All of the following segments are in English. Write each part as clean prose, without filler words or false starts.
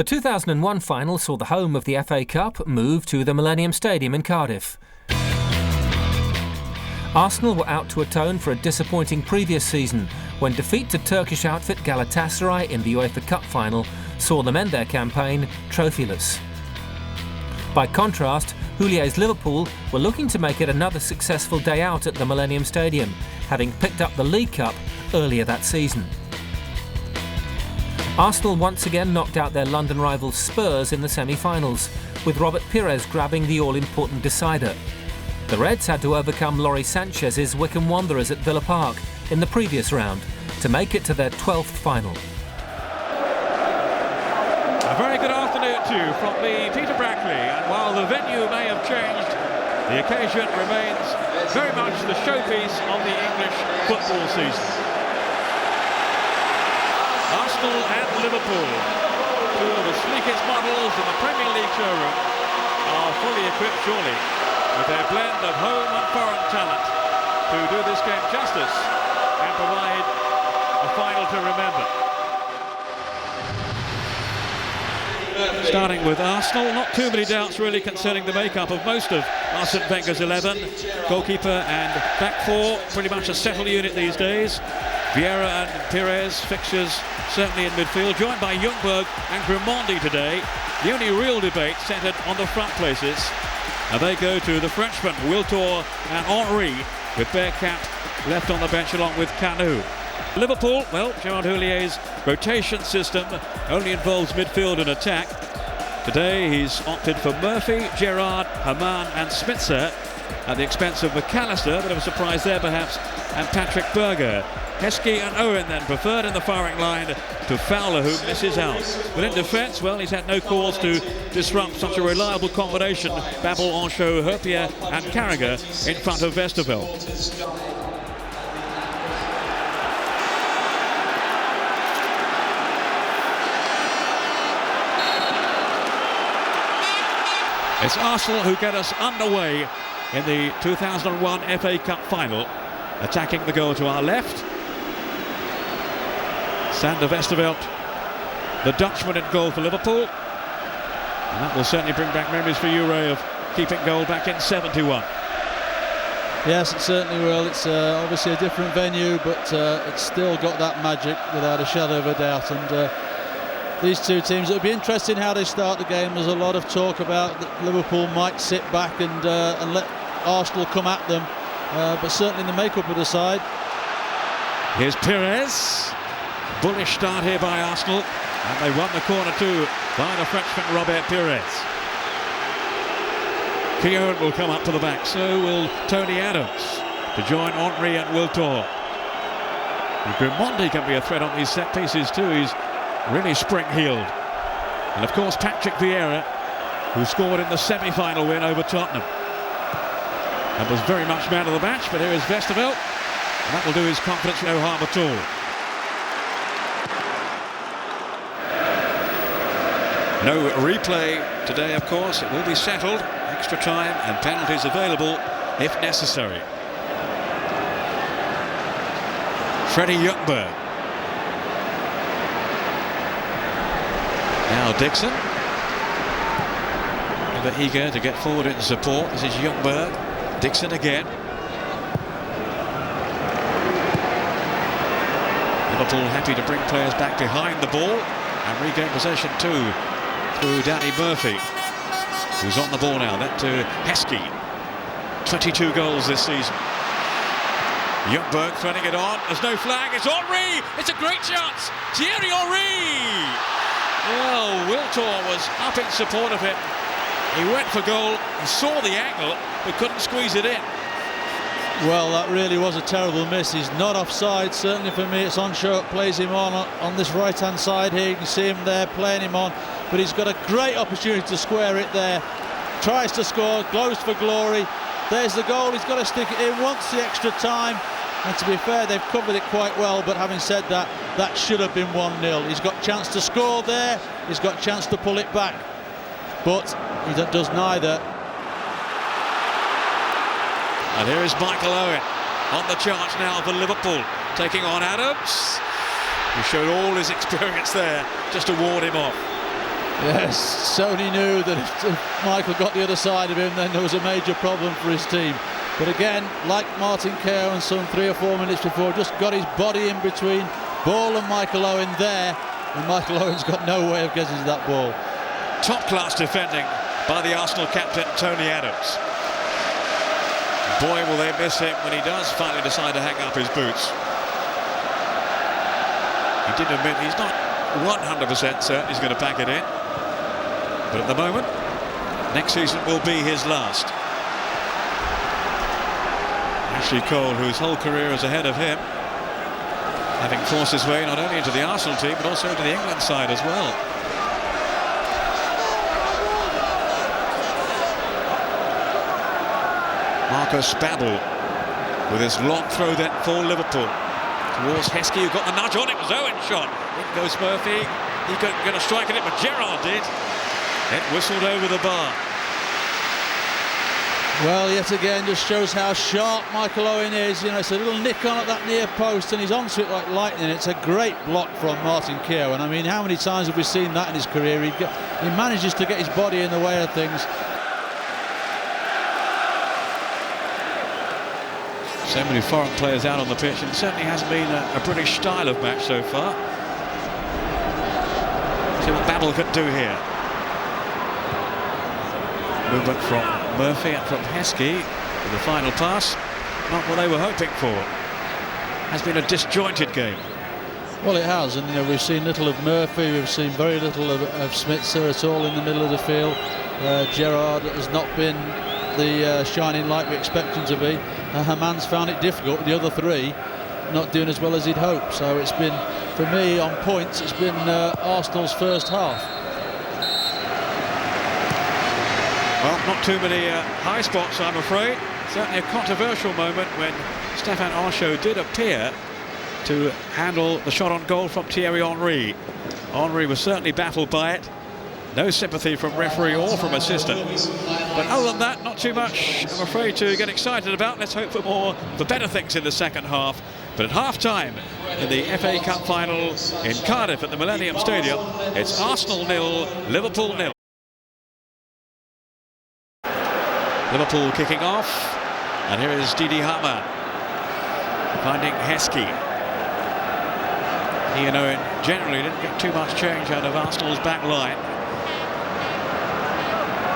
The 2001 final saw the home of the FA Cup move to the Millennium Stadium in Cardiff. Arsenal were out to atone for a disappointing previous season when defeat to Turkish outfit Galatasaray in the UEFA Cup final saw them end their campaign trophyless. By contrast, Houlliers Liverpool were looking to make it another successful day out at the Millennium Stadium, having picked up the League Cup earlier that season. Arsenal once again knocked out their London rivals Spurs in the semi-finals, with Robert Pires grabbing the all-important decider. The Reds had to overcome Lawrie Sanchez's Wycombe Wanderers at Villa Park in the previous round to make it to their 12th final. A very good afternoon to you from the Peter Brackley, and while the venue may have changed, the occasion remains very much the showpiece of the English football season. Arsenal and Liverpool, two of the sleekest models in the Premier League showroom, are fully equipped surely with their blend of home and foreign talent to do this game justice and provide a final to remember. Starting with Arsenal, not too many doubts really concerning the makeup of most of Arsene Wenger's 11. Goalkeeper and back four, pretty much a settled unit these days. Vieira and Pires, fixtures certainly in midfield, joined by Ljungberg and Grimandi today. The only real debate centred on the front places. And they go to the Frenchmen, Wiltor and Henry, with Bergkamp left on the bench along with Canu. Liverpool, well, Gerard Houlliers' rotation system only involves midfield and attack. Today he's opted for Murphy, Gerrard, Haman and Spitzer at the expense of McAllister, bit of a surprise there perhaps, and Patrick Berger. Heskey and Owen then preferred in the firing line to Fowler, who misses out. But in defence, well, he's had no cause to disrupt such a reliable combination. Babel, Anchot, Herpier and Carragher in front of Westerveld. It's Arsenal who get us underway in the 2001 FA Cup final. Attacking the goal to our left, Sander Westerveld, the Dutchman in goal for Liverpool. And that will certainly bring back memories for you, Ray, of keeping goal back in 71. Yes, it certainly will. It's obviously a different venue, but it's still got that magic without a shadow of a doubt. And these two teams, it'll be interesting how they start the game. There's a lot of talk about that Liverpool might sit back and let Arsenal come at them, but certainly in the makeup of the side. Here's Pires. Bullish start here by Arsenal, and they won the corner too by the Frenchman Robert Pires. Keown will come up to the back, so will Tony Adams to join Henry and Wiltor. And Grimandi can be a threat on these set pieces too. He's really spring-heeled. And of course Patrick Vieira, who scored in the semi-final win over Tottenham and was very much man of the match. But here is Westerveld, and that will do his confidence no harm at all. No replay today, of course. It will be settled. Extra time and penalties available if necessary. Freddie Ljungberg. Now Dixon. Ever eager to get forward in support. This is Ljungberg. Dixon again. Liverpool happy to bring players back behind the ball and regain possession too, through Danny Murphy, who's on the ball now. That to Heskey. 22 goals this season. Ljungberg threading it on. There's no flag. It's Henry. It's a great chance. Thierry Henry. Well, Wiltor was up in support of him. He went for goal. He saw the angle, but couldn't squeeze it in. Well, that really was a terrible miss. He's not offside, certainly for me. It's Anchot plays him on this right-hand side here. You can see him there playing him on, but he's got a great opportunity to square it there. Tries to score, goes for glory. There's the goal. He's got to stick it in, wants the extra time. And to be fair, they've covered it quite well, but having said that, that should have been 1-0. He's got chance to score there. He's got chance to pull it back, but he does neither. And here is Michael Owen on the charge now for Liverpool, taking on Adams, who showed all his experience there just to ward him off. Yes, Sony knew that if Michael got the other side of him, then there was a major problem for his team. But again, like Martin Keogh and Son 3 or 4 minutes before, just got his body in between ball and Michael Owen there, and Michael Owen's got no way of getting to that ball. Top-class defending by the Arsenal captain, Tony Adams. Boy, will they miss him when he does finally decide to hang up his boots. He did admit he's not 100% certain he's going to pack it in. But at the moment, next season will be his last. Ashley Cole, whose whole career is ahead of him, having forced his way not only into the Arsenal team, but also into the England side as well. Marcus Babbel with his long throw then for Liverpool towards Heskey, who got the nudge on it. It was Owen's shot. In goes Murphy. He couldn't get a strike at it, but Gerrard did. It whistled over the bar. Well, yet again, just shows how sharp Michael Owen is. You know, it's a little nick on at that near post, and he's onto it like lightning. It's a great block from Martin Keogh, and I mean, how many times have we seen that in his career? He manages to get his body in the way of things. So many foreign players out on the pitch, and certainly hasn't been a British style of match so far. See what Babbel could do here. Movement from Murphy and from Heskey with the final pass. Not what they were hoping for. Has been a disjointed game. Well, it has, and you know, we've seen little of Murphy, we've seen very little of Smitzer at all in the middle of the field. Gerrard has not been the shining light we expect him to be. Haman's found it difficult with the other three not doing as well as he'd hoped. So it's been, for me, on points, it's been Arsenal's first half. Well, not too many high spots, I'm afraid. Certainly a controversial moment when Stéphane Archaud did appear to handle the shot on goal from Thierry Henry. Henry was certainly baffled by it. No sympathy from referee or from assistant. But other than that, not too much, I'm afraid, to get excited about. Let's hope for better things in the second half. But at half-time in the FA Cup final in Cardiff at the Millennium Stadium, it's Arsenal 0, Liverpool 0. Liverpool kicking off, and here is Didi Hamann finding Heskey. He and Owen generally didn't get too much change out of Arsenal's back line.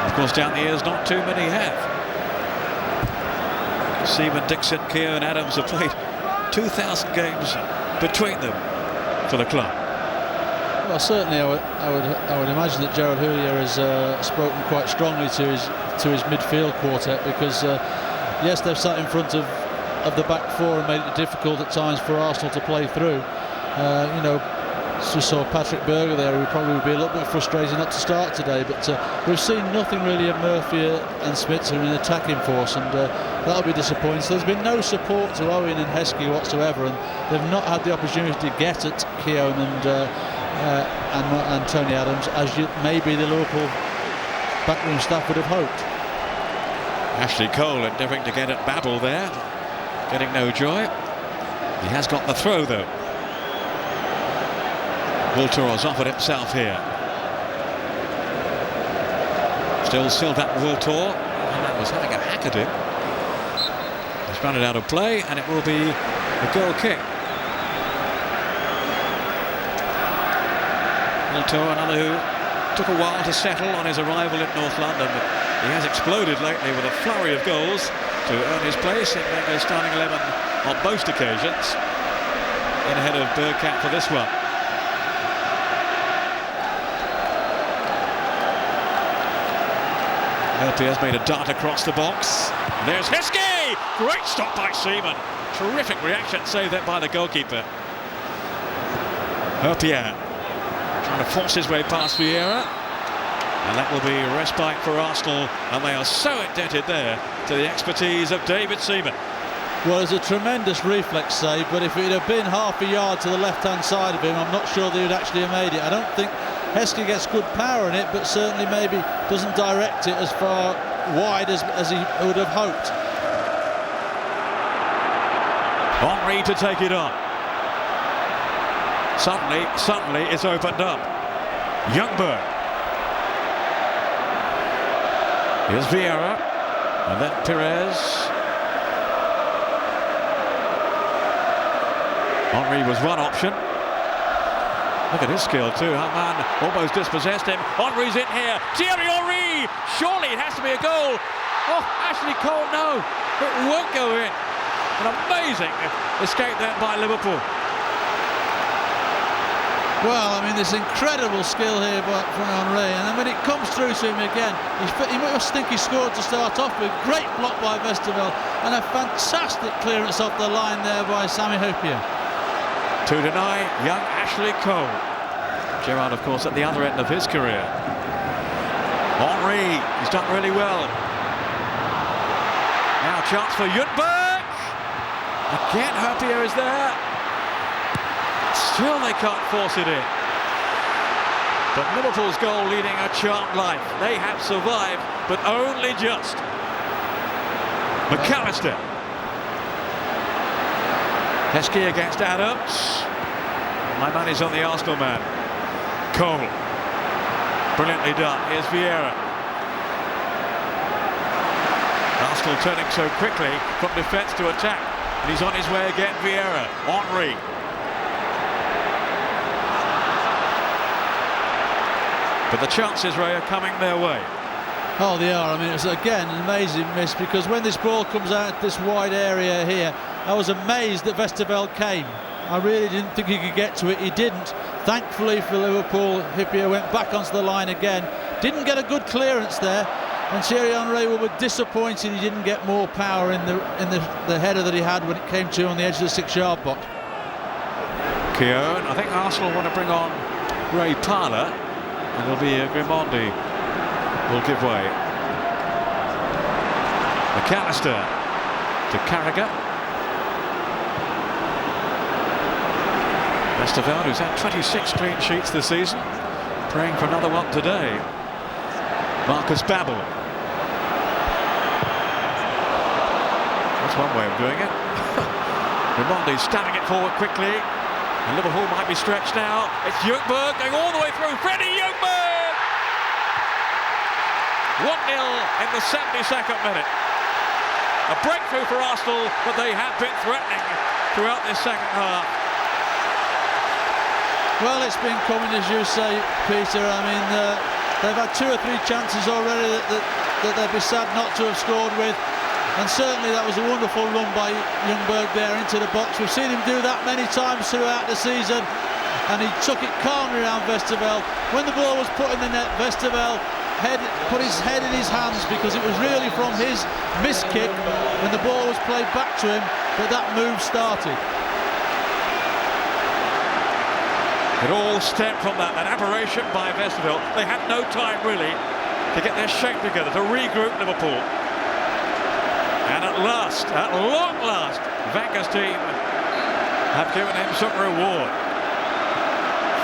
Of course, down the years, not too many have. Seaman, Dixon, Keogh and Adams have played 2,000 games between them for the club. Well, certainly I would imagine that Gerard Houllier has spoken quite strongly to his midfield quartet, because yes, they've sat in front of the back four and made it difficult at times for Arsenal to play through. You know, just saw Patrick Berger there, who probably would be a little bit frustrated not to start today, but we've seen nothing really of Murphy and Smitzer in attacking force, and that'll be disappointing. So there's been no support to Owen and Heskey whatsoever, and they've not had the opportunity to get at Keogh and Tony Adams as maybe the Liverpool backroom staff would have hoped. Ashley Cole endeavouring to get at Babbel there, getting no joy. He has got the throw though. Wiltor's offered himself here. Still that Wiltor, and that was having a hack at him. He's run it out of play, and it will be a goal kick. Wiltor, another who took a while to settle on his arrival in North London, but he has exploded lately with a flurry of goals to earn his place in Wenger's starting 11 on most occasions. In ahead of Bergkamp for this one. Murphy has made a dart across the box. And there's Heskey! Great stop by Seaman. Terrific reaction, saved that by the goalkeeper. Herpier trying to force his way past Vieira. And that will be a respite for Arsenal, and they are so indebted there to the expertise of David Seaman. Well, it's a tremendous reflex save, but if it had been half a yard to the left-hand side of him, I'm not sure they would actually have made it. I don't think Heskey gets good power in it, but certainly maybe doesn't direct it as far wide as he would have hoped. Henry to take it on. Suddenly it's opened up. Youngberg Here's Vieira, and then Pires. Henry was one option. Look at his skill too. Haman almost dispossessed him. Henry's in here. Thierry Henry! Surely it has to be a goal. Oh, Ashley Cole, no. It won't go in. An amazing escape there by Liverpool. Well, I mean, there's incredible skill here from Henry, and then when it comes through to him again, he must think he scored to start off with. Great block by Westerveld, and a fantastic clearance off the line there by Sami Hyypiä. To deny young Ashley Cole. Gerrard, of course, at the other end of his career. Henry, he's done really well. Now chance for Ljungberg. Again, Hyypiä is there. Still they can't force it in. But Liverpool's goal leading a charmed life. They have survived, but only just. McAllister. Heskey against Adams. My money's on the Arsenal man. Cole. Brilliantly done. Here's Vieira. Arsenal turning so quickly from defence to attack. And he's on his way again, Vieira. Henry. But the chances, Ray, are coming their way. Oh, they are. I mean, it's again an amazing miss, because when this ball comes out this wide area here, I was amazed that Westerveld came. I really didn't think he could get to it. He didn't. Thankfully for Liverpool, Hyypiä went back onto the line again. Didn't get a good clearance there, and Thierry Henry were disappointed he didn't get more power in the header that he had when it came to on the edge of the 6-yard box. Keown. I think Arsenal want to bring on Ray Parlour, and it'll be Grimondi will give way. McAllister to Carragher. Westerveld, who's had 26 clean sheets this season, praying for another one today. Marcus Babbel. That's one way of doing it. Grimondi stabbing it forward quickly, and Liverpool might be stretched now. It's Ljungberg going all the way through. Freddie Ljungberg! 1-0 in the 72nd minute. A breakthrough for Arsenal, but they have been threatening throughout this second half. Well, it's been coming, as you say, Peter. I mean, they've had 2 or 3 chances already that they'd be sad not to have scored with. And certainly that was a wonderful run by Ljungberg there into the box. We've seen him do that many times throughout the season, and he took it calmly around Westerveld. When the ball was put in the net, Westerveld put his head in his hands, because it was really from his missed kick when the ball was played back to him that move started. It all stemmed from that aberration by Westerveld. They had no time really to get their shape together, to regroup Liverpool. And at last, at long last, Wenger's team have given him some reward.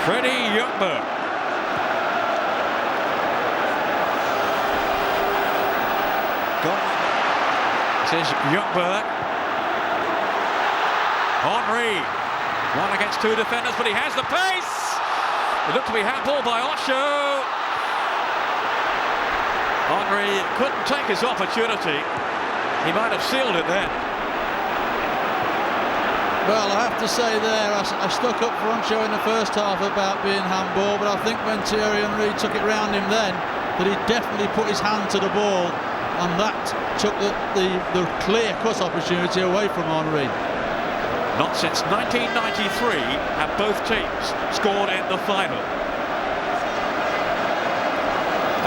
Freddie Ljungberg. This is Ljungberg. Henry. 1 against 2 defenders, but he has the pace. It looked to be handball by Osho. Henry couldn't take his opportunity. He might have sealed it then. Well, I have to say there, I stuck up for Osho in the first half about being handball, but I think when Thierry Henry took it round him then, that he definitely put his hand to the ball, and that took the clear-cut opportunity away from Henry. Not since 1993 have both teams scored in the final.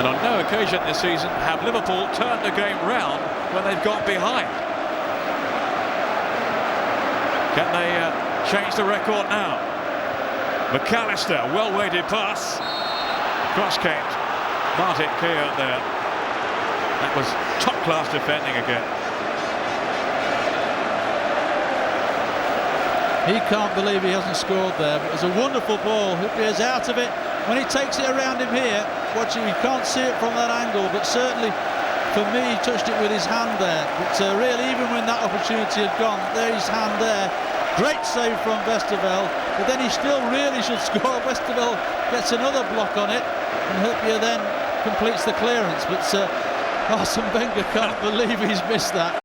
And on no occasion this season have Liverpool turned the game round when they've got behind. Can they change the record now? McAllister, well-weighted pass. Cross came Martin Keown there. That was top-class defending again. He can't believe he hasn't scored there, but it's a wonderful ball. Hyypiä's out of it. When he takes it around him here, watching, you can't see it from that angle, but certainly for me he touched it with his hand there. But really, even when that opportunity had gone, there's his hand there. Great save from Westerveld, but then he still really should score. Westerveld gets another block on it, and Hyypiä then completes the clearance. But Arsene Wenger can't believe he's missed that.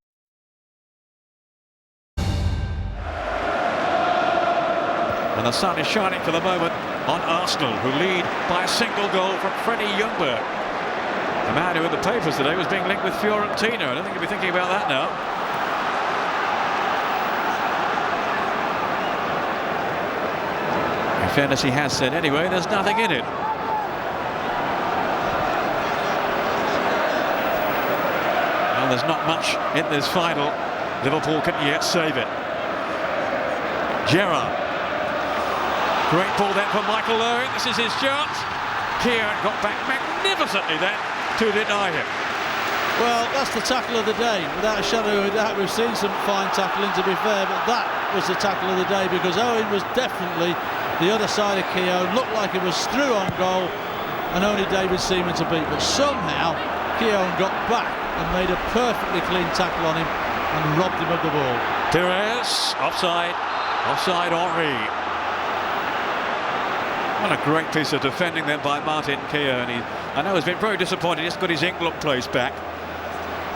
And the sun is shining for the moment on Arsenal, who lead by a single goal from Freddie Ljungberg. The man who in the papers today was being linked with Fiorentina. I don't think he'll be thinking about that now. In fairness, he has said anyway, there's nothing in it. Well, there's not much in this final. Liverpool can yet save it. Gerrard. Great ball then for Michael Owen. This is his chance. Keown got back magnificently then to deny him. Well, that's the tackle of the day, without a shadow of a doubt. We've seen some fine tackling, to be fair, but that was the tackle of the day, because Owen was definitely the other side of Keown. Looked like it was through on goal, and only David Seaman to beat. But somehow Keown got back and made a perfectly clean tackle on him and robbed him of the ball. Pires, offside Henry. What a great piece of defending then by Martin Keown. I know he's been very disappointed. He's got his England place back.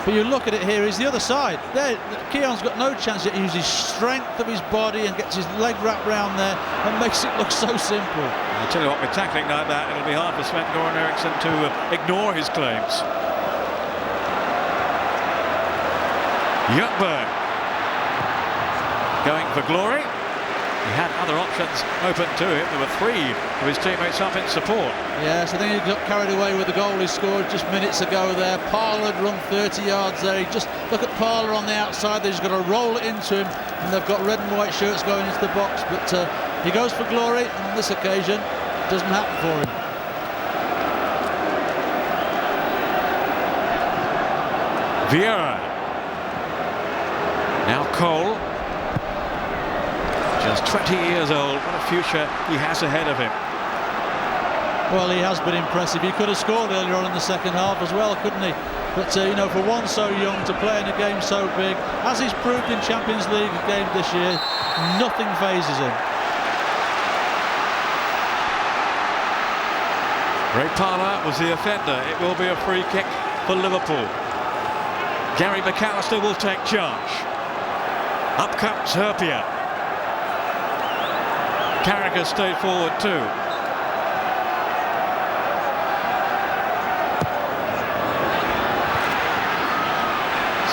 But you look at it here, he's the other side. There, Keown's got no chance yet. He uses strength of his body and gets his leg wrapped round there and makes it look so simple. I'll tell you what, with tackling like that, it'll be hard for Sven-Göran Eriksson to ignore his claims. Ljungberg going for glory. He had other options open to him. There were three of his teammates up in support. Yes, I think he got carried away with the goal he scored just minutes ago there. Parler had run 30 yards there. Just look at Parler on the outside. They've just got to roll it into him, and they've got red and white shirts going into the box. But he goes for glory, and on this occasion, it doesn't happen for him. Vieira. Now Cole. Just 20 years old. What a future he has ahead of him. Well, he has been impressive. He could have scored earlier on in the second half as well, couldn't he? But, you know, for one so young to play in a game so big, as he's proved in Champions League games this year, nothing phases him. Ray Parler was the offender. It will be a free kick for Liverpool. Gary McAllister will take charge. Up comes Herpia. Carragher stayed forward too.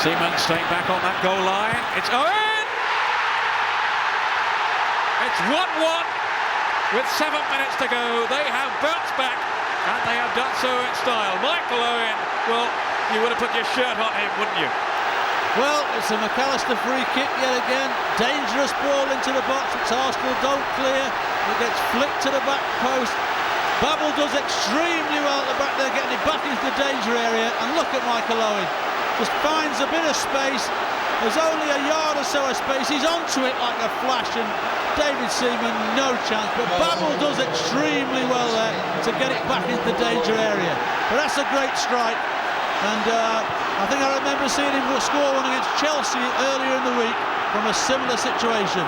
Seaman staying back on that goal line. It's Owen! It's 1-1 with 7 minutes to go. They have bounced back, and they have done so in style. Michael Owen, well, you would have put your shirt on him, wouldn't you? Well, it's a McAllister free kick yet again. Dangerous ball into the box, which Arsenal don't clear. It gets flicked to the back post. Babel does extremely well at the back there, getting it back into the danger area. And look at Michael Owen. Just finds a bit of space. There's only a yard or so of space. He's onto it like a flash, and David Seaman, no chance. But Babel does extremely well there to get it back into the danger area. But that's a great strike. And I think I remember seeing him score one against Chelsea earlier in the week from a similar situation.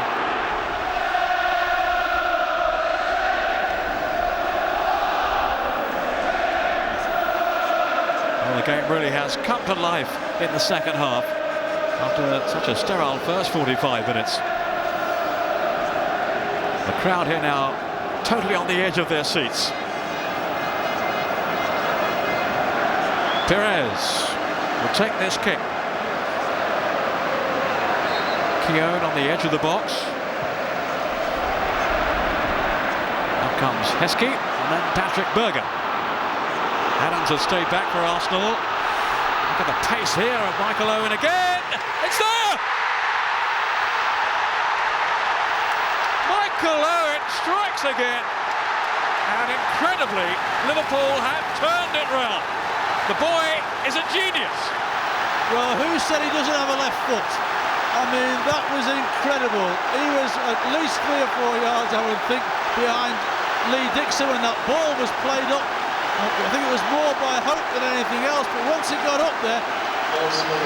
Well, the game really has come to life in the second half after such a sterile first 45 minutes. The crowd here now totally on the edge of their seats. Pires will take this kick. Keown on the edge of the box. Up comes Heskey, and then Patrick Berger. Adams has stayed back for Arsenal. Look at the pace here of Michael Owen again. It's there! Michael Owen strikes again. And incredibly, Liverpool have turned it round. The boy is a genius. Well, who said he doesn't have a left foot? I mean, that was incredible. He was at least 3 or 4 yards, I would think, behind Lee Dixon when that ball was played up. I think it was more by hope than anything else, but once it got up there,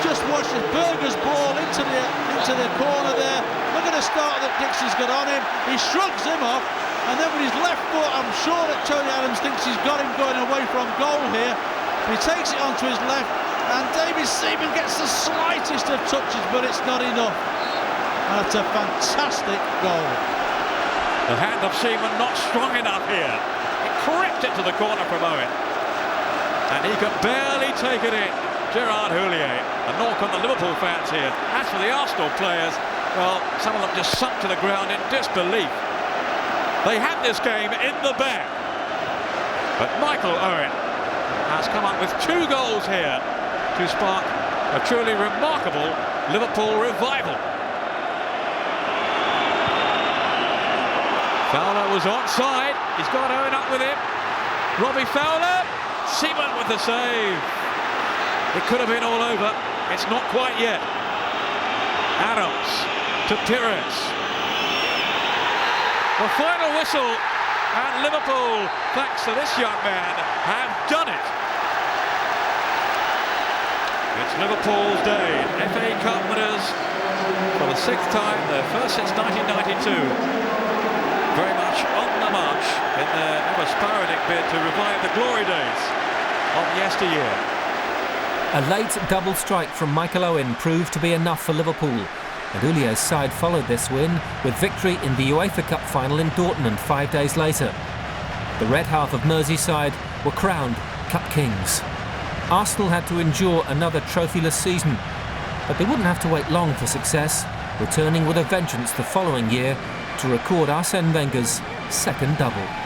just watch the Berger's ball into the corner there. Look at the start that Dixon's got on him. He shrugs him off, and then with his left foot, I'm sure that Tony Adams thinks he's got him going away from goal here. He takes it onto his left, And David Seaman gets the slightest of touches, but it's not enough. That's a fantastic goal. The hand of Seaman not strong enough here. He crept it to the corner from Owen. And he could barely take it in. Gerard Houllier. A knock on the Liverpool fans here. As for the Arsenal players, well, some of them just sunk to the ground in disbelief. They had this game in the bag. But Michael Owen has come up with 2 goals here to spark a truly remarkable Liverpool revival. Fowler was onside. He's got Owen up with him. Robbie Fowler. Seaman with the save. It could have been all over. It's not quite yet. Adams to Pires. The final whistle, and Liverpool, thanks to this young man, have done it. It's Liverpool's day. FA Cup winners for the 6th time, their first since 1992. Very much on the march in their ever-spiraling bid to revive the glory days of yesteryear. A late double strike from Michael Owen proved to be enough for Liverpool, and Houlier's side followed this win with victory in the UEFA Cup final in Dortmund 5 days later. The red half of Merseyside were crowned Cup kings. Arsenal had to endure another trophyless season, but they wouldn't have to wait long for success, returning with a vengeance the following year to record Arsène Wenger's 2nd double.